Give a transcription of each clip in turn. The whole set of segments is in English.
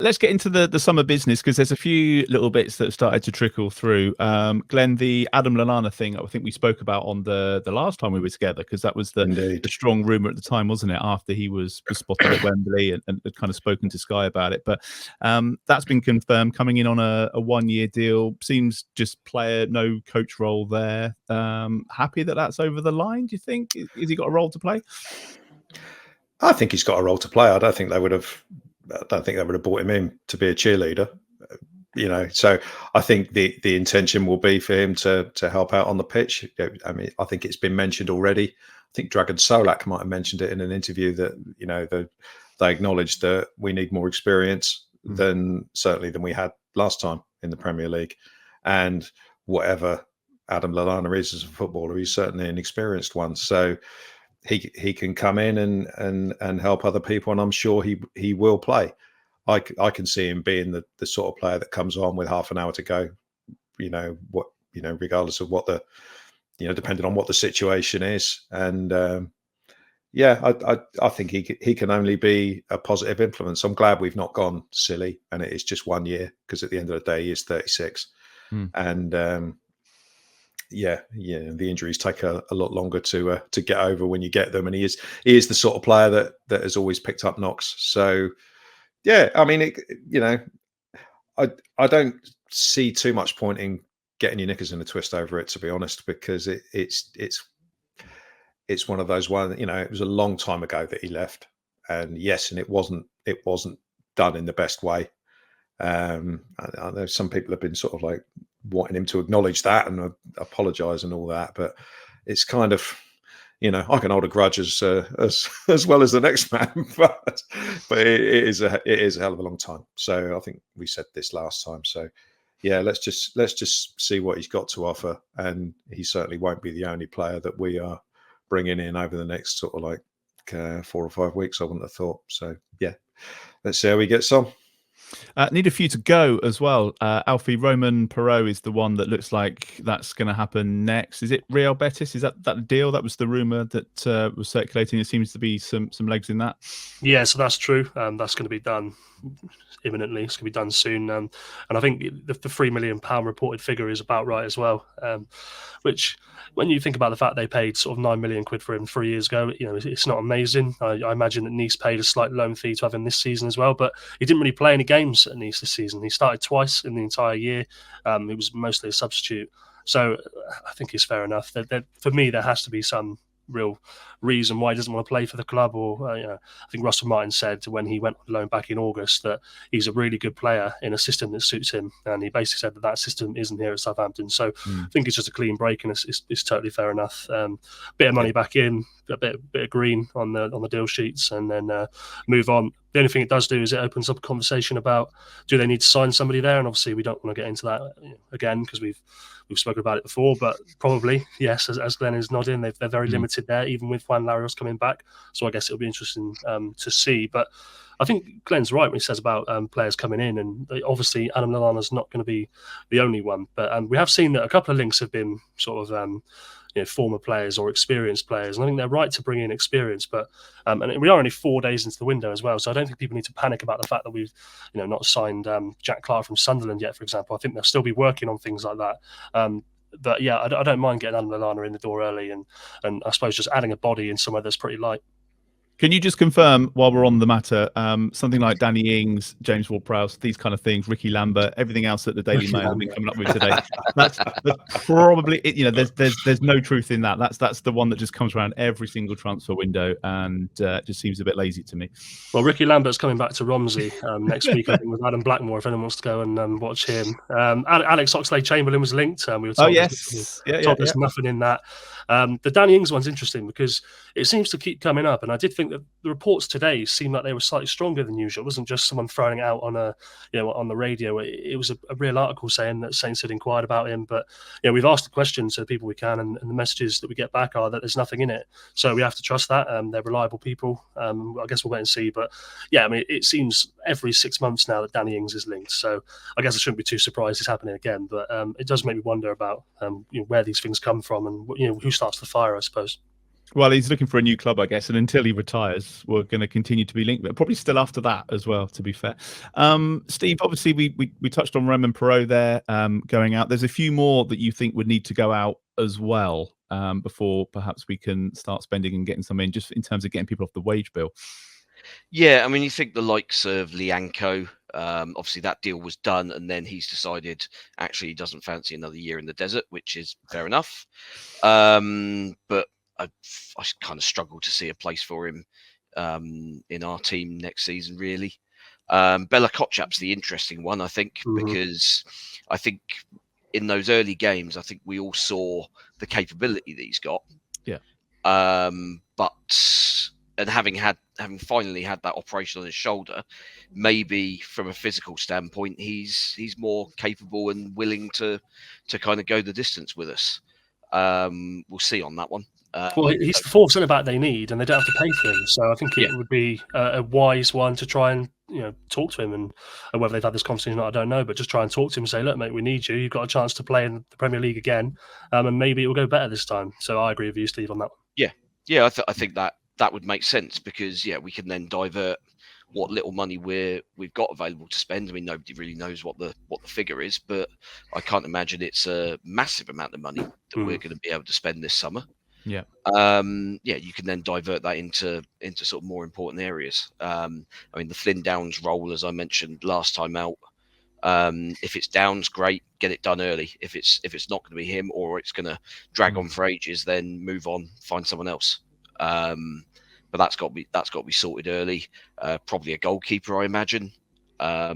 Let's get into the summer business, because there's a few little bits that have started to trickle through. Glen, the Adam Lallana thing, I think we spoke about on the last time we were together, because that was the strong rumour at the time, wasn't it? After he was spotted at Wembley and had kind of spoken to Sky about it. But that's been confirmed, coming in on a 1-year deal. Seems just player, no coach role there. Happy that that's over the line, do you think? Has he got a role to play? I think he's got a role to play. I don't think they would have brought him in to be a cheerleader, So I think the intention will be for him to help out on the pitch. I mean, I think it's been mentioned already. I think Dragan Solak might have mentioned it in an interview that they acknowledged that we need more experience than we had last time in the Premier League. And whatever Adam Lallana is as a footballer, he's certainly an experienced one. So he can come in and help other people, and I'm sure he will play. I can see him being the sort of player that comes on with half an hour to go, regardless of what depending on what the situation is. And I think he can only be a positive influence. I'm glad we've not gone silly and it is just 1 year, because at the end of the day he is 36, and the injuries take a lot longer to get over when you get them, and he is the sort of player that has always picked up knocks. So I mean, I don't see too much point in getting your knickers in a twist over it, to be honest, because it's one of those ones. It was a long time ago that he left, and and it wasn't done in the best way. I know some people have been sort of like wanting him to acknowledge that and apologise and all that, but it's kind of, I can hold a grudge as well as the next man, but it is a hell of a long time. So I think we said this last time. So let's just see what he's got to offer, and he certainly won't be the only player that we are bringing in over the next sort of like 4 or 5 weeks. I wouldn't have thought. So let's see how he gets on. Need a few to go as well. Alfie, Roman Perot is the one that looks like that's going to happen next. Is it Real Betis? Is that deal? That was the rumour that was circulating. There seems to be some legs in that. Yeah, so that's true. That's going to be done imminently. It's going to be done soon. And I think the £3 million reported figure is about right as well. Which, when you think about the fact they paid sort of £9 million for him 3 years ago, it's not amazing. I imagine that Nice paid a slight loan fee to have him this season as well, but he didn't really play any games at Nice this season. He started twice in the entire year. He was mostly a substitute. So I think it's fair enough. For me, there has to be some real reason why he doesn't want to play for the club. Or I think Russell Martin said when he went on loan back in August that he's a really good player in a system that suits him, and he basically said that system isn't here at Southampton. So I think it's just a clean break, and it's totally fair enough. Bit of money back in, a bit of green on the deal sheets, and then move on. The only thing it does do is it opens up a conversation about, do they need to sign somebody there? And obviously we don't want to get into that again, because we've spoken about it before, but probably, yes, as Glen is nodding, they're very limited there, even with Juan Larios coming back. So I guess it'll be interesting to see. But I think Glen's right when he says about players coming in, and obviously Adam Lallana's not going to be the only one. But we have seen that a couple of links have been sort of former players or experienced players, and I think they're right to bring in experience. But and we are only 4 days into the window as well, so I don't think people need to panic about the fact that we've not signed Jack Clark from Sunderland yet, for example. I think they'll still be working on things like that. But yeah, I don't mind getting Adam Lallana in the door early, and I suppose just adding a body in somewhere that's pretty light. Can you just confirm, while we're on the matter, something like Danny Ings, James Ward-Prowse, these kind of things, Ricky Lambert, everything else that the Daily Mail have been coming up with today? That's probably, there's no truth in that. That's the one that just comes around every single transfer window, and just seems a bit lazy to me. Well, Ricky Lambert's coming back to Romsey next week, I think, with Adam Blackmore, if anyone wants to go and watch him. Alex Oxlade-Chamberlain was linked. We were told there's nothing in that. The Danny Ings one's interesting because it seems to keep coming up, and I did think that the reports today seemed like they were slightly stronger than usual. It wasn't just someone throwing it out on on the radio. It was a real article saying that Saints had inquired about him, but we've asked the questions to the people we can, and the messages that we get back are that there's nothing in it. So we have to trust that. They're reliable people. I guess we'll wait and see. But yeah, I mean, it seems every 6 months now that Danny Ings is linked. So I guess I shouldn't be too surprised it's happening again. But it does make me wonder about where these things come from, and who starts the fire, I suppose. Well, he's looking for a new club, I guess, and until he retires, we're going to continue to be linked, but probably still after that as well, to be fair. Steve, obviously, we touched on Roman Perot there going out. There's a few more that you think would need to go out as well before perhaps we can start spending and getting some in, just in terms of getting people off the wage bill. Yeah, I mean, you think the likes of Lianco, obviously that deal was done, and then he's decided actually he doesn't fancy another year in the desert, which is fair enough. But I kind of struggle to see a place for him in our team next season, really. Bella-Kotchap's the interesting one, I think, because I think in those early games, I think we all saw the capability that he's got. Yeah. And having finally had that operation on his shoulder, maybe from a physical standpoint, he's more capable and willing to kind of go the distance with us. We'll see on that one. Well, he's the fourth centre back they need, and they don't have to pay for him. So I think it would be a wise one to try and talk to him, and whether they've had this conversation or not, I don't know. But just try and talk to him and say, look, mate, we need you. You've got a chance to play in the Premier League again, and maybe it will go better this time. So I agree with you, Steve, on that one. Yeah, I think that would make sense because we can then divert what little money we've got available to spend. I mean, nobody really knows what the figure is, but I can't imagine it's a massive amount of money that we're going to be able to spend this summer. Yeah. You can then divert that into sort of more important areas. I mean, the Flynn Downs role, as I mentioned last time out, if it's Downs, great, get it done early. If it's not going to be him or it's going to drag on for ages, then move on, find someone else. But that's got to be sorted early. Probably a goalkeeper, I imagine. A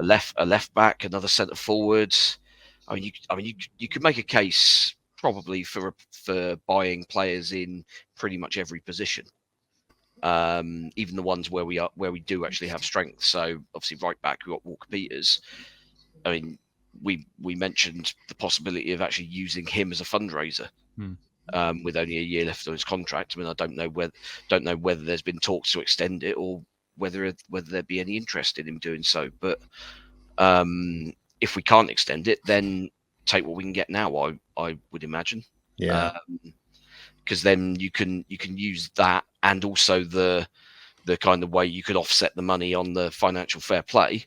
left back, another centre forward. I mean, you could make a case probably for buying players in pretty much every position, even the ones where we do actually have strength. So obviously, right back we've got Walker Peters. I mean, we mentioned the possibility of actually using him as a fundraiser. With only a year left on his contract. I mean, I don't know whether there's been talks to extend it or whether there'd be any interest in him doing so. But if we can't extend it, then take what we can get now. I would imagine. Yeah. Because then you can use that, and also the kind of way you could offset the money on the financial fair play,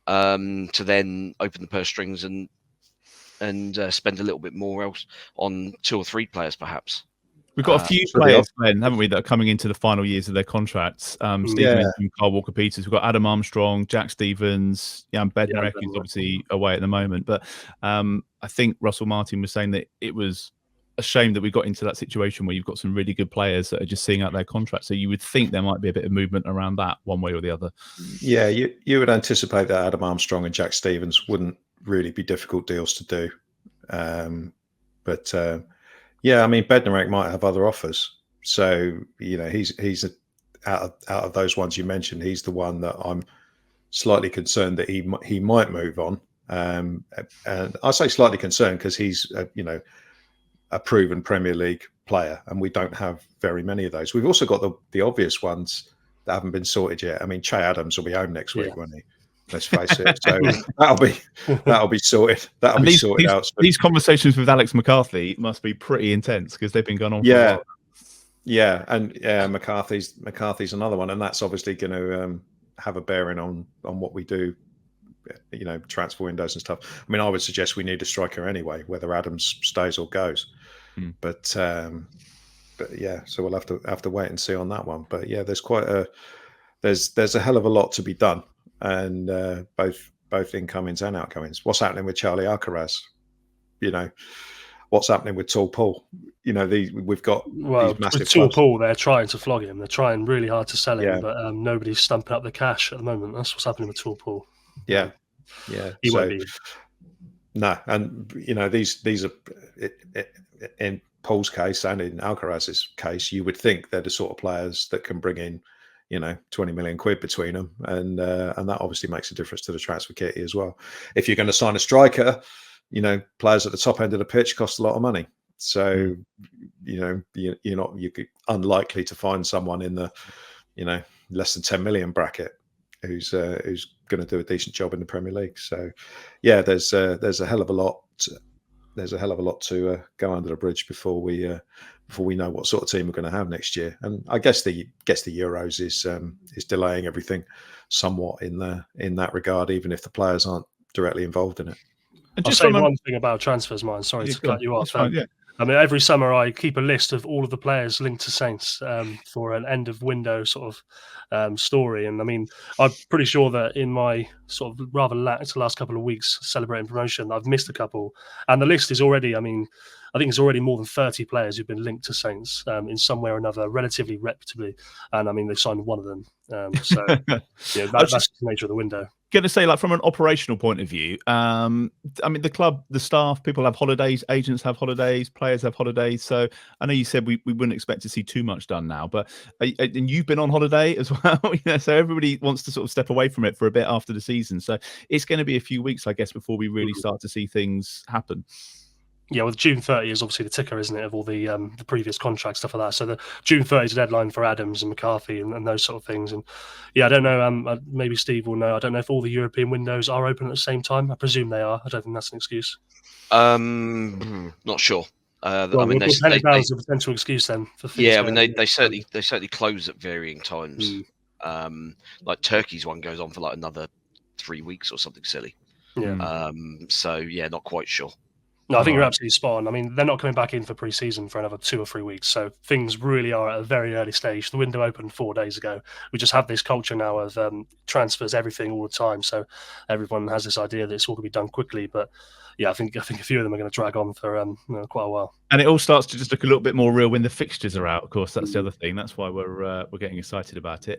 to then open the purse strings and spend a little bit more else on 2 or 3 players, perhaps. We've got a few players, Glen, haven't we, that are coming into the final years of their contracts. Steve mentioned Carl Walker-Peters. We've got Adam Armstrong, Jack Stevens, Jan Bednarek, who's obviously away at the moment. But I think Russell Martin was saying that it was a shame that we got into that situation where you've got some really good players that are just seeing out their contracts. So you would think there might be a bit of movement around that one way or the other. Yeah, you would anticipate that Adam Armstrong and Jack Stevens wouldn't really be difficult deals to do. I mean, Bednarek might have other offers. So, he's out of those ones you mentioned, he's the one that I'm slightly concerned that he might move on. And I say slightly concerned because he's, a proven Premier League player, and we don't have very many of those. We've also got the obvious ones that haven't been sorted yet. I mean, Che Adams will be home next week, won't he? Let's face it. So that'll be sorted. That'll be sorted out. These conversations with Alex McCarthy must be pretty intense because they've been going on for a while. Yeah, and McCarthy's another one, and that's obviously going to have a bearing on what we do. Transfer windows and stuff. I mean, I would suggest we need a striker anyway, whether Adams stays or goes. But yeah, so we'll have to wait and see on that one. But yeah, there's a hell of a lot to be done, and both incomings and outgoings. What's happening with Charlie Alcaraz? What's happening with Tall Paul? We've got these massive with Tall Paul. They're trying to flog him. They're trying really hard to sell him, but nobody's stumping up the cash at the moment. That's what's happening with Tall Paul. Yeah. He won't be. No, and these are in Paul's case and in Alcaraz's case, you would think they're the sort of players that can bring in 20 million quid between them, and that obviously makes a difference to the transfer kitty as well. If you're going to sign a striker, players at the top end of the pitch cost a lot of money, so you're unlikely to find someone in the less than 10 million bracket who's going to do a decent job in the Premier League. So yeah, there's a hell of a lot there's a hell of a lot to go under the bridge before we know what sort of team we're going to have next year. And I guess the Euros is delaying everything somewhat in that regard, even if the players aren't directly involved in it. I'll say one thing about transfers, mine. Sorry to cut you off. I mean, every summer I keep a list of all of the players linked to Saints for an end of window sort of story. And I mean, I'm pretty sure that in my sort of rather last couple of weeks celebrating promotion, I've missed a couple. And the list is already, I mean, I think it's already more than 30 players who've been linked to Saints in some way or another, relatively reputably. And I mean, they've signed one of them. So that's the nature of the window. Going to say, like, from an operational point of view, I mean, the club, the staff, people have holidays, agents have holidays, players have holidays. So I know you said we wouldn't expect to see too much done now, but and you've been on holiday as well. So everybody wants to sort of step away from it for a bit after the season. So it's going to be a few weeks, I guess, before we really start to see things happen. Yeah, well, June 30 is obviously the ticker, isn't it, of all the previous contract stuff like that. So the June 30 is the deadline for Adams and McCarthy and those sort of things. And yeah, I don't know. Maybe Steve will know. I don't know if all the European windows are open at the same time. I presume they are. I don't think that's an excuse. Not sure. I mean, that's a potential excuse then. For I mean, they certainly close at varying times. Like Turkey's one goes on for like another 3 weeks or something silly. Yeah. So yeah, not quite sure. No, I think you're absolutely spot on. I mean, they're not coming back in for pre-season for another 2 or 3 weeks. So things really are at a very early stage. The window opened 4 days ago. We just have this culture now of transfers, everything all the time. So everyone has this idea that it's all going to be done quickly. But yeah, I think a few of them are going to drag on for quite a while. And it all starts to just look a little bit more real when the fixtures are out. Of course, that's the other thing. That's why we're getting excited about it.